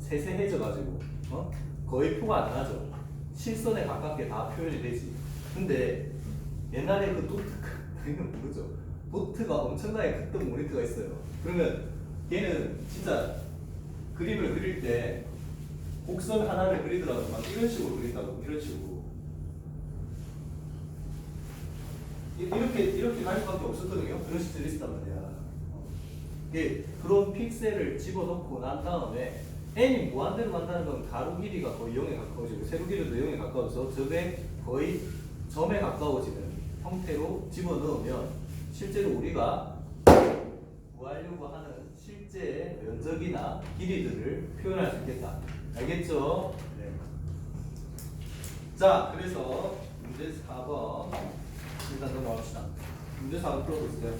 세세해져가지고 거의 표가 안 나죠. 실선에 가깝게 다 표현이 되지. 근데 옛날에 그 도트 이건 모르죠. 도트가 엄청나게 컸던 모니터가 있어요. 그러면 얘는 진짜 그림을 그릴 때 곡선 하나를 그리더라도 막 이런 식으로 그린다고. 이런 식으로 이렇게 갈 수밖에 없었거든요. 그런 식으로 있었단 말이야. 그런 픽셀을 집어넣고 난 다음에 n이 무한대로 간다는 건 가로 길이가 거의 0에 가까워지고 세로 길이도 0에 가까워서 저게 거의 점에 가까워지는 형태로 집어넣으면 실제로 우리가 구하려고 하는 실제 면적이나 길이들을 표현할 수 있겠다. 알겠죠? 네. 자, 그래서 문제 4번 일단 넘어갑시다. 문제 4번 풀어보세요.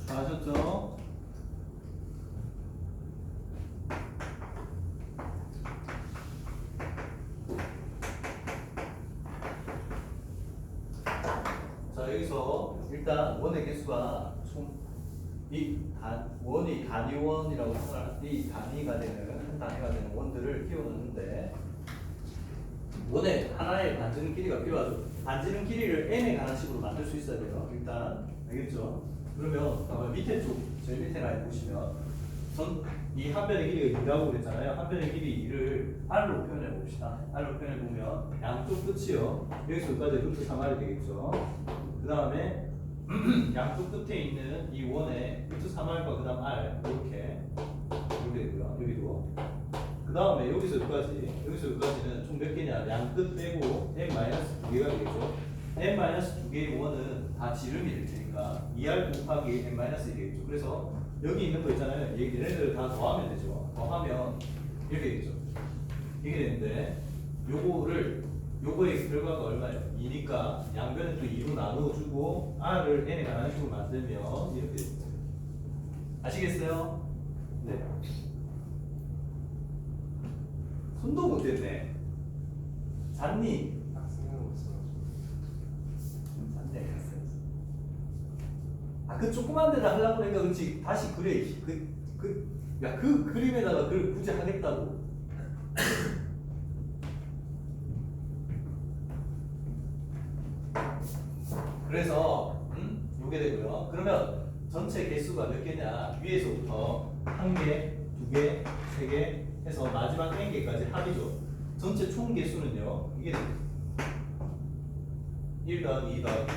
다 아셨죠? 자, 여기서 여기서 일단 원의 개수가 원이 단위원이라고 생각할 때 이 단위가 되는 원들을 끼워넣는데 원의 하나의 반지름 길이가 필요하죠. 반지름 길이를 n에 관한 식으로 만들 수 있어야 돼요. 일단 알겠죠? 그러면 아마 밑에 쪽 제일 밑에 라인 보시면 이 한 변의 길이가 2라고 그랬잖아요. 한 변의 길이 2를 r로 표현해 봅시다. r로 표현해 보면 양쪽 끝이요. 여기서 여기까지 루트 3r이 되겠죠. 그 다음에 양쪽 끝에 있는 이 원의 루트 3r과 그 다음 r 이렇게 되고요. 여기도. 그 다음에 여기서 여기까지는 총 몇 개냐? 양 끝 빼고 n-2개가 되겠죠. n-2개의 원은 다 지름이 될 테니까 2r 곱하기 n-1이 되겠죠. 그래서 여기 있는 거 있잖아요. 얘네들을 다 더하면 되죠. 더하면 이렇게 되겠죠. 이게 되는데 요거의 결과가 얼마예요? 2니까 양변을 또 2로 나누어주고 r을 n에 관한 식으로 만들면 이렇게 됩니다. 아시겠어요? 네. 손도 못 댔네. 잤니? 잤네. 그 조그만 데다 하려고 하니까 그렇지. 다시 그래. 그 그림에다가 그걸 굳이 하겠다고. 그래서 요게 되고요. 그러면 전체 개수가 몇 개냐? 위에서부터 1개, 2개, 3개 해서 마지막 n개까지 합이죠. 전체 총 개수는요. 이게 1 더하기 2 더하기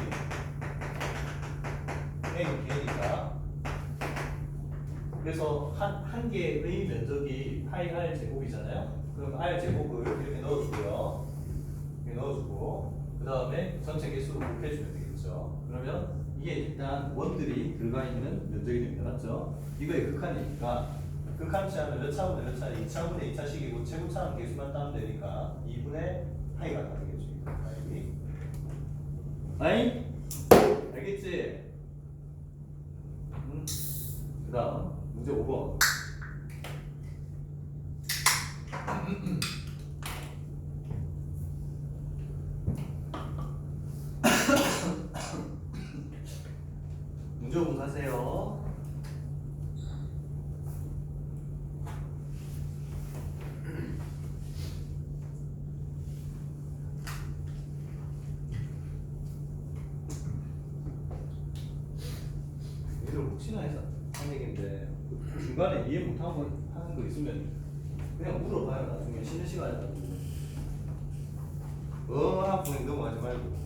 n개니까 그래서 한 개의 면적이 파이 r 제곱이잖아요. 그럼 r 제곱을 이렇게 넣어주고요. 이렇게 넣어주고 그 다음에 전체 개수로 곱해주면 되겠죠. 그러면 이게 일단 원들이 들어가 있는 면적이 됩니다. 맞죠? 이거의 극한이니까 극한 치하면 몇 차분의 몇 차례? 2차분의 2차식이고 최고차는 개수만 따면 되니까 2분의 파이가 다 되겠죠. 아이? 알겠지? 그 다음 문제 5번. 문제 5번 가세요. 얘들 혹시나 해서 한 얘기인데 중간에 이해 못하는 거 있으면 그냥 물어봐요. 나중에 쉬는 시간에 가지고 한 분이 넘어가지 말고.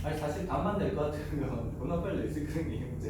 아니 사실 답만 낼 것 같으면 겁나 빨리 낼 수 있거든요. 이 문제.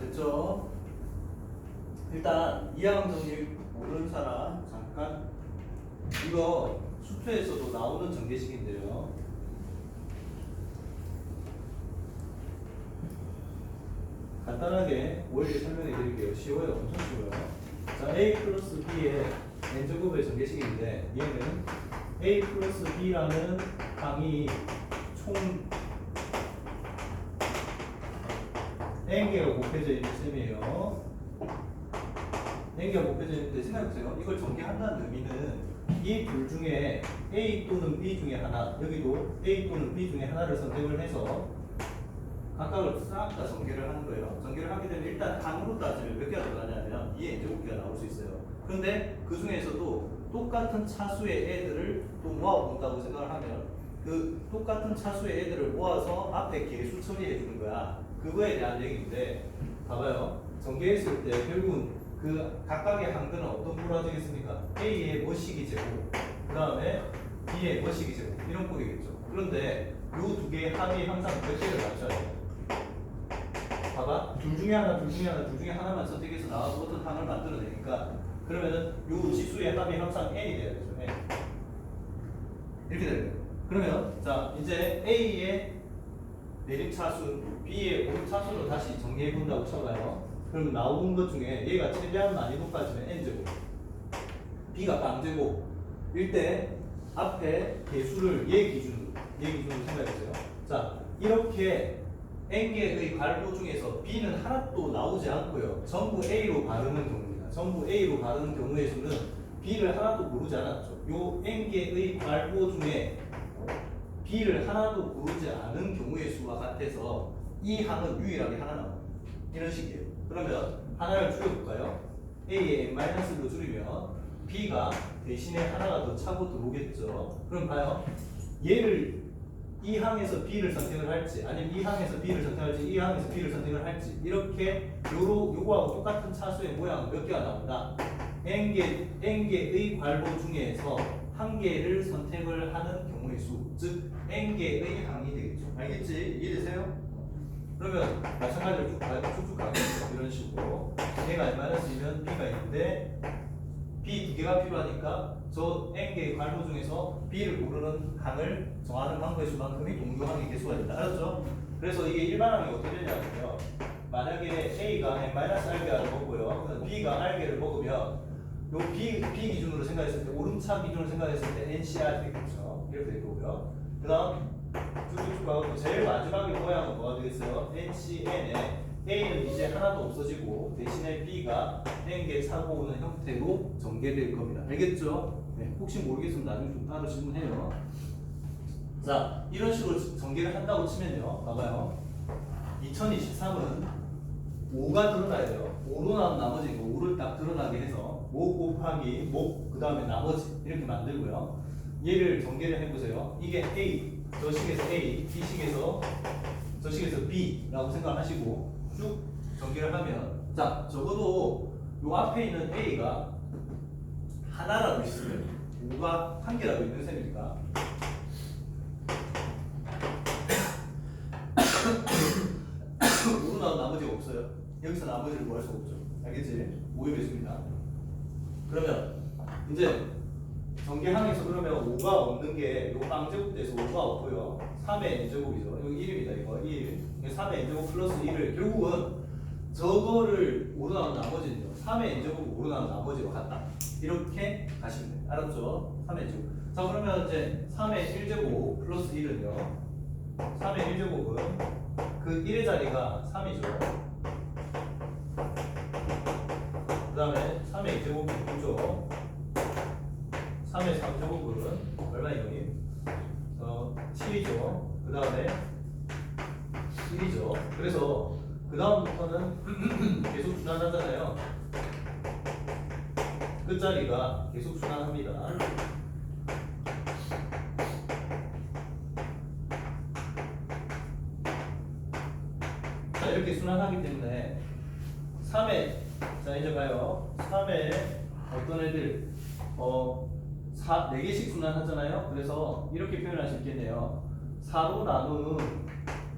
됐죠? 일단 이항 정리 모르는 사람 잠깐 이거 수표에서도 나오는 전개식인데요. 간단하게 원리 설명해 드릴게요. 쉬워요. 엄청 쉬워요. 자, A 플러스 B의 n제곱의 전개식인데 얘는 A 플러스 B라는 항이 총 n개가 곱해져 있는 셈이에요. n개가 곱해져 있는데 생각해보세요. 이걸 전개한다는 의미는 이 둘 중에 A 또는 B 중에 하나, 여기도 A 또는 B 중에 하나를 선택을 해서 각각을 싹 다 전개를 하는 거예요. 전개를 하게 되면 일단 항으로 따지면 몇 개가 들어가냐면 2의 n제곱개가 나올 수 있어요. 그런데 그 중에서도 똑같은 차수의 애들을 또 모아본다고 생각을 하면 그 똑같은 차수의 애들을 모아서 앞에 개수 처리해 주는 거야. 그거에 대한 얘기인데 봐봐요. 전개했을 때 결국은 그 각각의 항들은 어떤 꼴이 되겠습니까? A의 뭐식이 제곱, 그 다음에 B의 뭐식이 제곱 이런 꼴이겠죠. 그런데 이 두 개의 합이 항상 몇 개를 맞춰야 돼요? 봐봐. 둘 중에 하나만 선택해서 나와서 어떤 항을 만들어내니까 그러면은 요 지수의 합이 항상 n이 돼야 되죠. n. 이렇게 되는 거예요. 그러면 자 이제 A의 내림차수, B의 오름차수로 다시 정리해 본다고 쳐봐요. 그러면 나온 것 중에 얘가 최대한 많이 높아지면 n제곱, B가 빵제곱일 때 앞에 개수를 얘 기준으로 생각해보세요. 자 이렇게 n개의 괄호 중에서 B는 하나도 나오지 않고요. 전부 A로 바르는 경우입니다. 전부 A로 바르는 경우의 수는 B를 하나도 고르지 않았죠. 요 n개의 괄호 중에 B를 하나도 고르지 않은 경우의 수와 같아서 이 항은 유일하게 하나 나옵니다. 이런 식이에요. 그러면 하나를 줄여볼까요? A의 n-로 줄이면 B가 대신에 하나가 더 차고 들어오겠죠. 그럼 봐요. 얘를 이 항에서 B를 선택을 할지 아니면 이 항에서 B를 선택할지 이 항에서 B를 선택을 할지 이렇게 요거하고 똑같은 차수의 모양은 몇 개가 나온다. n개의 괄호 중에서 한 개를 선택을 하는 경우의 수, 즉 n개의 항이 되겠죠. 알겠지? 이해되세요? 그러면 마찬가지로 쭉쭉 가겠죠. 이런 식으로 A가 n-2면 B가 있는데 B 두 개가 필요하니까 저 n개의 괄호 중에서 B를 고르는 항을 정하는 항의 수만큼이 동등항의 개수가 있다. 알았죠? 그래서 이게 일반항이 어떻게 되냐면요. 만약에 A가 n-r개를 먹고요. 그래서 B가 r개를 먹으면 요 B 기준으로 생각했을 때 오름차 기준으로 생각했을 때 NCR 되겠죠. 이렇게 되고요. 그 다음 쭉쭉쭉 가고 제일 마지막에 모양은 뭐가 되겠어요? NCN에 A는 이제 하나도 없어지고 대신에 B가 n개 차고 오는 형태로 전개될 겁니다. 알겠죠? 네, 혹시 모르겠으면 나중에 좀 따로 질문해요. 자, 이런 식으로 전개를 한다고 치면요. 봐봐요. 2023은 5가 드러나야 돼요. 5로 나온 나머지 5를 딱 드러나게 해서 5 곱하기 그 다음에 나머지 이렇게 만들고요. 얘를 전개를 해보세요. 이게 A, 저 식에서 A, 이 식에서 저 식에서 B라고 생각하시고 쭉 전개를 하면 자 적어도 요 앞에 있는 A가 하나라고 있으면 5가 한 개라고 있는 셈이니까 5로 나온 나머지가 없어요. 여기서 나머지를 구할 수 없죠. 알겠지? 5의 배수입니다. 그러면 이제 전개항에서 그러면 5가 없는 게 요 빵제곱돼서 5가 없고요. 3의 n제곱이죠. 여기 1입니다. 이거 1. 3의 n제곱 플러스 1을 결국은 저거를 5로 나온 나머지는요. 3의 n제곱이 5로 나온 나머지로 같다. 이렇게 가시면 돼요. 알았죠? 3의 n제곱. 자 그러면 이제 3의 1제곱 플러스 1은요. 3의 1제곱은 그 1의 자리가 3이죠. 그 다음에 3의 2제곱이 9죠. 3의 3제곱은 얼마이거니? 7이죠. 그 다음에 1이죠. 그래서 그 다음부터는 계속 순환하잖아요. 끝자리가 계속 순환합니다. 자 이렇게 순환하기 때문에 3의 자 이제 봐요. 3의 어떤 애들 4개씩 순환하잖아요. 그래서 이렇게 표현할 수 있겠네요. 4로 나누는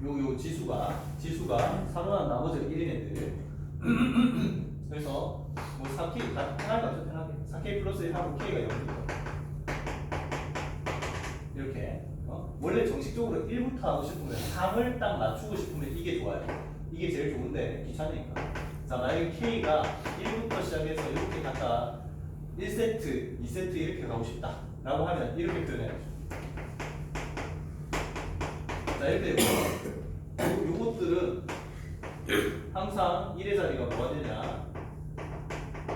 요 지수가 4로 나눈 나머지가 1인 애들 그래서 뭐 4K 편하게 가죠. 편하게 4K 플러스 1하고 K가 0이죠. 이렇게 원래 정식적으로 1부터 하고 싶으면 3을 딱 맞추고 싶으면 이게 좋아요. 이게 제일 좋은데 귀찮으니까. 자, 만약에 K가 1부터 시작해서 이렇게 갔다 1세트, 2세트 이렇게 가고 싶다 라고 하면 이렇게 표현해야죠. 자, 이렇게 되고 요것들은 항상 1의 자리가 뭐가 되냐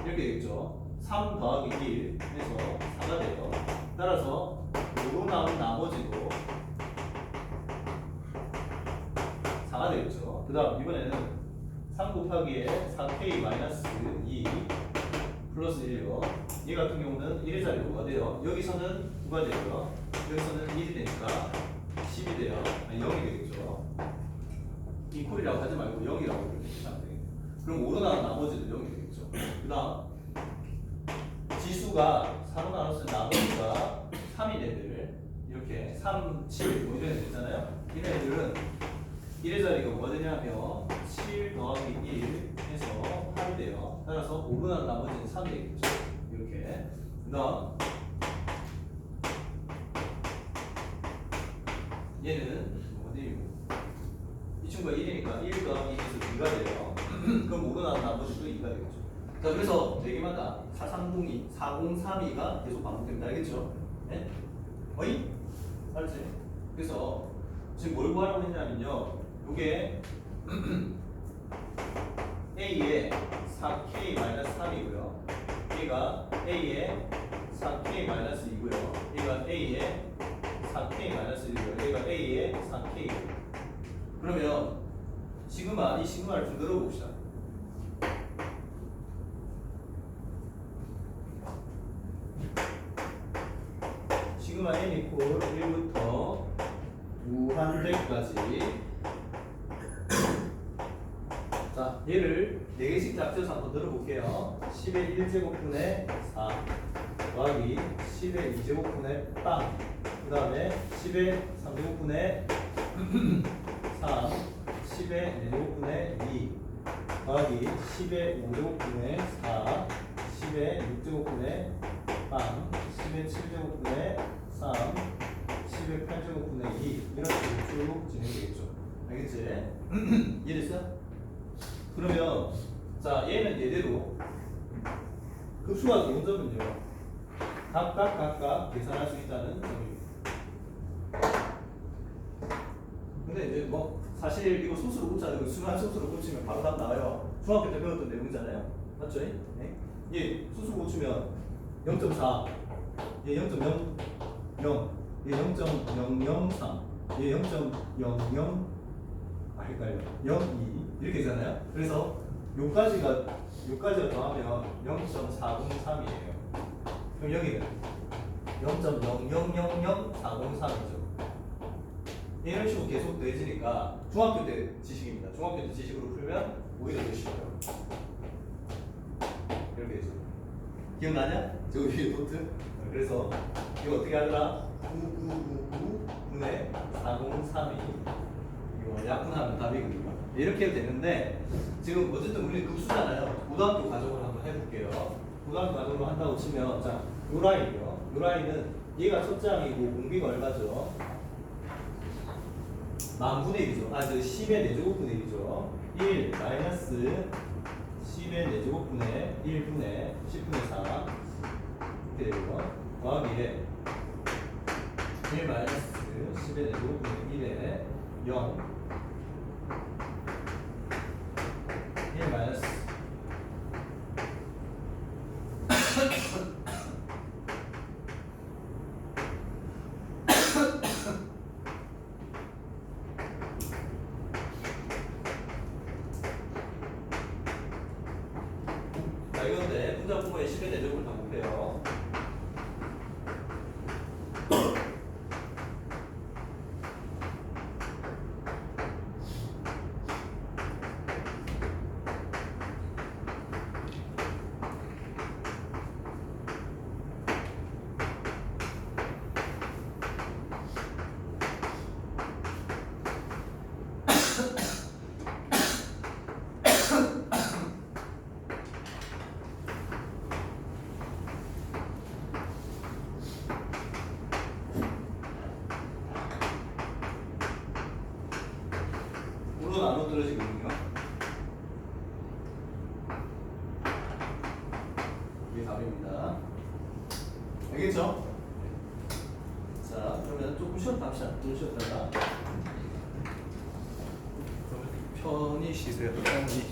이렇게 되겠죠. 3 더하기 1 해서 4가 돼요. 따라서 요로 나온 나머지도 4가 되겠죠. 그 다음 이번에는 3 곱하기에 4K 마이너스 2 플러스 1이요. 얘 같은 경우는 1의 자리로 뭐가 돼요? 여기서는 9가 되고요. 여기서는 1이 되니까 10이 돼요. 아니 0이 되겠죠. 이퀄이라고 하지 말고 0이라고 이렇게 하면 되겠죠. 그럼 5로 나온 나머지도 0이 되겠죠. 그 다음 지수가 4로 나눴을 때 나머지가 3인 애들 이렇게 3, 7 뭐 이런 애들 있잖아요. 이런 애들은 1의 자리가 뭐가 되냐면 7 더하기 1 해서 8이 돼요. 따라서 5로 나온 나머지는 3이 되겠죠. 이렇게. 그 다음 얘는 어디 이 친구가 1이니까 1 더하기 2에서 2가 돼요. 그럼 5로 나온 나머지도 2가 되겠죠. 자, 그래서 4개마다 430이 4032가 계속 반복됩니다. 알겠죠? 네? 어이? 알지? 그래서 지금 뭘 구하라고 했냐면요. 요게 A에 4K-3이고요. 얘가 A에 4K-2고요. 얘가 A에 4K-1이고요. 얘가 A에 4K고요. 그러면 시그마, 이 시그마를 좀 늘어봅시다. 시그마 n 이퀄 1부터 무한대까지. 자, 얘를 4개씩 짝지어서 한번 늘어볼게요. 10의 1제곱분의 4 더하기 10의 2제곱분의 빵, 그 다음에 10의 3제곱분의 3, 10의 4제곱분의 2 더하기 10의 5제곱분의 4, 10의 6제곱분의 빵, 10의 7제곱분의 3, 10의 8제곱분의 2 이런 식으로 쭉 진행되겠죠. 알겠지? 이해됐어? 그러면 자, 얘는 얘대로 급수가 좋은 점은요, 각각 계산할 수 있다는 점입니다. 근데 이제 뭐 사실 이거 소수로 곱자, 순환 소수로 곱치면 바로 답 나와요. 중학교 때 배웠던 내용이잖아요. 맞죠? 네? 얘 수수 곱치면 0.4, 얘 0.00, 얘 0.003, 얘 0.00, 헷갈려. 02 이렇게 되잖아요. 그래서 요까지가 더하면 0.403이에요. 그럼 여기는 0.0000403이죠. 이런 식으로 계속 더해지니까 중학교 때 지식입니다. 중학교 때 지식으로 풀면 오히려 더 쉬워요. 이렇게 되죠. 기억나냐? 저 위에 노트. 그래서 이거 어떻게 하더라? 9999분의 4032. 이거 약분하면 답이거든요. 이렇게 해도 되는데 지금 어쨌든 우리는 급수잖아요. 고등학교 과정으로 한번 해볼게요. 고등학교 과정으로 한다고 치면 자, 요 라인이요. 요 라인은 얘가 첫째 항이고 공비가 얼마죠? 만분의 1이죠. 아, 저 10의 4제곱분의 1이죠. 1 마이너스 10의 4제곱분의 1분의 10분의 4 이렇게 되고요. 더하기에 1 마이너스 10의 4제곱분의 1에 0 1 마이너스 자, 이건데 분자 부모의 10의 4제곱을 다 곱해요. 답입니다. 알겠죠? 자, 그러면 조금 쉬었다 합시다. 좀 쉬었다가. 편히 쉬세요. 편히.